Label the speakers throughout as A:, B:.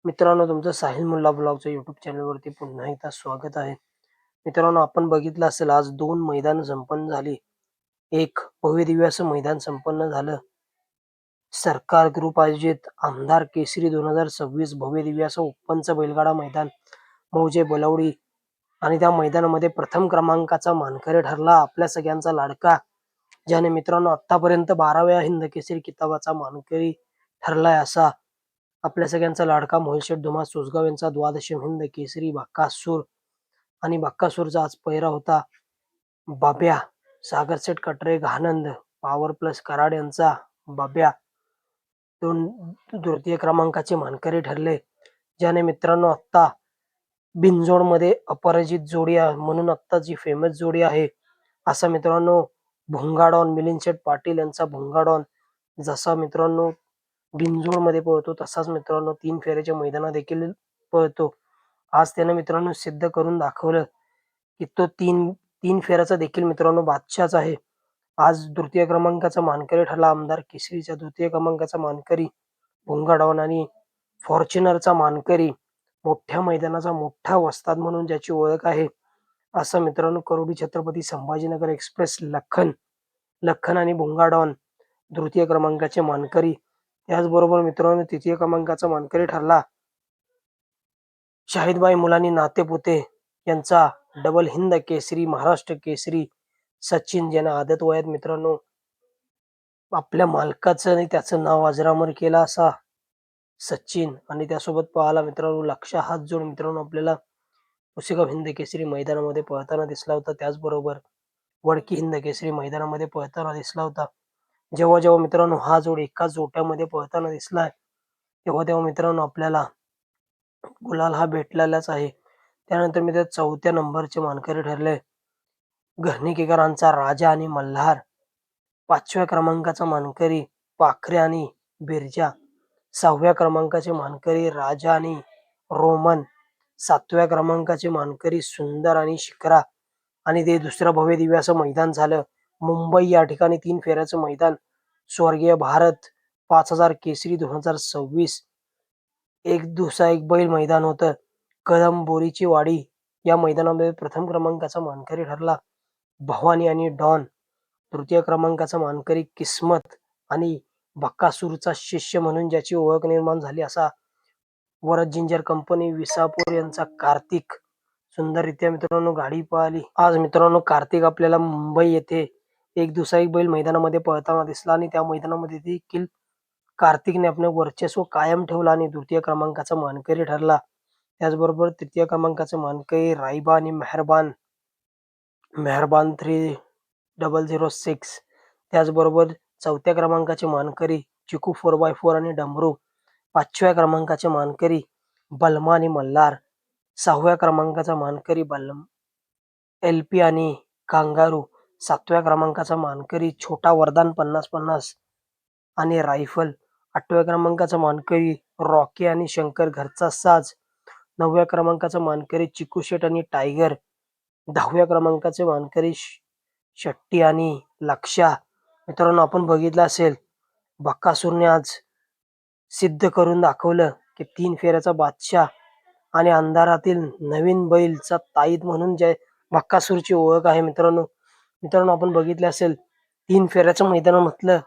A: मित्रांनो, तुमचं साहिल मुल्ला ब्लॉगच्या यूट्यूब चॅनलवरती पुन्हा एकदा स्वागत आहे. मित्रांनो, आपण बघितलं असेल आज 2 मैदान संपन्न झाली. एक भव्यदिव्य असं मैदान संपन्न झालं. सरकार ग्रुप आयोजित आमदार केसरी 2026 भव्यदिव्य असं ओपनचं बैलगाडा मैदान मौजे बलवडी आणि त्या मैदानामध्ये प्रथम क्रमांकाचा मानकरी ठरला आपल्या सगळ्यांचा लाडका, ज्याने मित्रांनो आतापर्यंत 12व्या हिंद केसरी किताबाचा मानकरी ठरलाय असा आपल्या सगळ्यांचा लाडका मोहिल शेठ धुमाळ सोसगाव यांचा 12वी हिंद केसरी बकासूर. आणि बकासूरचा आज पहिरा होता बाब्या, सागरसेठ कटरे घाणंद, पॉवर प्लस कराड यांचा बाब्या. दोन तृतीय क्रमांकाचे मानकरी ठरले, ज्याने मित्रांनो आत्ता बिनजोडमध्ये अपराजित जोडी म्हणून आत्ता जी फेमस जोडी आहे असा मित्रांनो भुंगाडॉन मिलिंद शेठ पाटील यांचा भुंगाडॉन जसा मित्रांनो बिनजोडमध्ये पळतो तसाच मित्रांनो 3 फेऱ्याच्या मैदानात देखील पळतो. आज त्यानं मित्रांनो सिद्ध करून दाखवलं की तो 3 फेऱ्याचा देखील मित्रांनो बादशाहच आहे. आज तृतीय क्रमांकाचा मानकरी ठरला आमदार केसरीचा द्वितीय क्रमांकाचा मानकरी भुंगाडॉन आणि फॉर्च्युनरचा मानकरी मोठ्या मैदानाचा मोठा वस्ताद म्हणून ज्याची ओळख आहे असं मित्रांनो करोडी छत्रपती संभाजीनगर एक्सप्रेस लखन आणि भुंगाडॉन तृतीय क्रमांकाचे मानकरी. त्याचबरोबर मित्रांनो तृतीय क्रमांकाचा मानकरी ठरला शाहिदबाई मुलानी नातेपुते यांचा डबल हिंद केसरी महाराष्ट्र केसरी सचिन, ज्याने आदत वयात मित्रांनो आपल्या मालकाचं आणि त्याचं नाव अजरामर केला असा सचिन. आणि त्यासोबत पाहायला मित्रांनो लक्ष हात जोड मित्रांनो आपल्याला पुसेगाव हिंद केसरी मैदानामध्ये पळताना दिसला होता. त्याचबरोबर वडकी हिंद केसरी मैदानामध्ये पळताना दिसला होता. जेव्हा मित्रांनो हा जोड एकाच जोट्यामध्ये पळताना दिसलाय तेव्हा मित्रांनो आपल्याला गुलाल हा भेटलेलाच आहे. त्यानंतर मित्र 4थ्या नंबरचे मानकरी ठरले घरणीकेकरांचा राजा आणि मल्हार. 5व्या क्रमांकाचा मानकरी पाखरे आणि बिरजा. 6व्या क्रमांकाचे मानकरी राजा आणि रोमन. 7व्या क्रमांकाचे मानकरी सुंदर आणि शिखरा. आणि ते दुसरं भव्य दिव्य असं मैदान झालं मुंबई या ठिकाणी 3 फेऱ्याचं मैदान स्वर्गीय भारत 5000 केसरी 2026. एक दिवसा एक बैल मैदान होतं कदम बोरीची वाडी. या मैदानामध्ये प्रथम क्रमांकाचा मानकरी ठरला भवानी आणि डॉन. तृतीय क्रमांकाचा मानकरी किस्मत आणि बकासूरचा शिष्य म्हणून ज्याची ओळख निर्माण झाली असा वरद जिंजर कंपनी विसापूर यांचा कार्तिक. सुंदररित्या मित्रांनो गाडी पळाली. आज मित्रांनो कार्तिक आपल्याला मुंबई येथे एक दिवसा एक बैल मैदानामध्ये पळताना दिसला आणि त्या मैदानामध्ये देखील कार्तिकने आपलं वर्चस्व कायम ठेवलं आणि द्वितीय क्रमांकाचा मानकरी ठरला. त्याचबरोबर तृतीय क्रमांकाचे मानकरी राईबा आणि मेहरबान 3006. त्याचबरोबर 4थ्या क्रमांकाचे मानकरी चिकू 4x4 आणि डमरू. 5व्या क्रमांकाचे मानकरी बलमा आणि मल्हार. 6व्या क्रमांकाचा मानकरी एलपी आणि कांगारू. 7व्या क्रमांकाचा मानकरी छोटा वरदान 50-50 आणि रायफल. 8व्या क्रमांकाचा मानकरी रॉकी आणि शंकर घरचा साज. 9व्या क्रमांकाचा मानकरी चिकू शेट आणि टायगर. 10व्या क्रमांकाचे मानकरी शट्टी आणि लक्षा. मित्रांनो आपण बघितलं असेल बकासूरने आज सिद्ध करून दाखवलं की 3 फेऱ्याचा बादशाह आणि अंधारातील नवीन बैलचा ताईत म्हणून जे बकासूरची ओळख आहे. मित्रांनो आपण बघितले असेल 3 फेऱ्याचं मैदान म्हटलं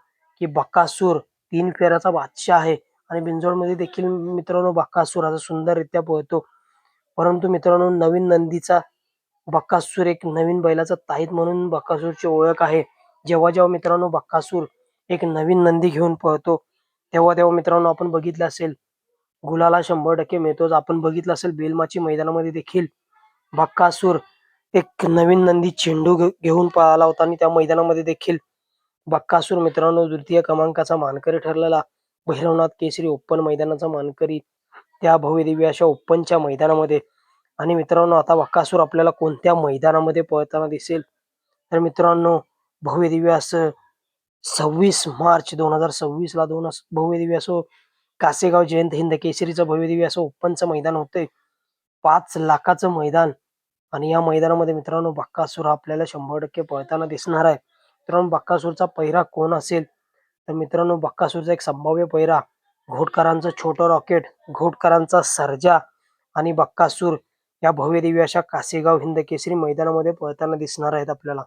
A: की बकासूर 3 फेऱ्याचा बादशाह आहे आणि बिनजोडमध्ये देखील मित्रांनो बकासूर असा सुंदररित्या पळतो. परंतु मित्रांनो नवीन नंदीचा बकासूर एक नवीन बैलाचा ताईत म्हणून बकासूरची ओळख आहे. जेव्हा मित्रांनो बकासूर एक नवीन नंदी घेऊन पळतो तेव्हा मित्रांनो आपण बघितलं असेल गुलाला 100% मिळतोच. आपण बघितलं असेल बेलमाची मैदानामध्ये देखील बकासूर एक नवीन नंदी चेंडू घेऊन पळाला होता आणि त्या मैदानामध्ये देखील बकासूर मित्रांनो द्वितीय क्रमांकाचा मानकरी ठरलेला भैरवनाथ केसरी ओपन मैदानाचा मानकरी त्या भव्यदिव्य अशा ओपनच्या मैदानामध्ये. आणि मित्रांनो आता बकासूर आपल्याला कोणत्या मैदानामध्ये पळताना दिसेल तर मित्रांनो भव्यदिव्य असं 26 मार्च 2026 ला भव्यदिव्य असं कासेगाव जयंत हिंद केसरीचं भव्यदिव्य असं ओपनचं मैदान होतंय 5 लाखाचं मैदान. आणि या मैदानामध्ये मित्रांनो बकासूर आपल्याला 100% पळताना दिसणार आहे. मित्रांनो बकासूरचा पहिरा कोण असेल तर मित्रांनो बकासूरचा एक संभाव्य पहिरा घोटकरांचं छोटं रॉकेट, घोटकरांचा सर्जा आणि बक्कासूर या भव्यदिव्य अशा कासेगाव हिंद केसरी मैदानामध्ये पळताना दिसणार आहेत आपल्याला.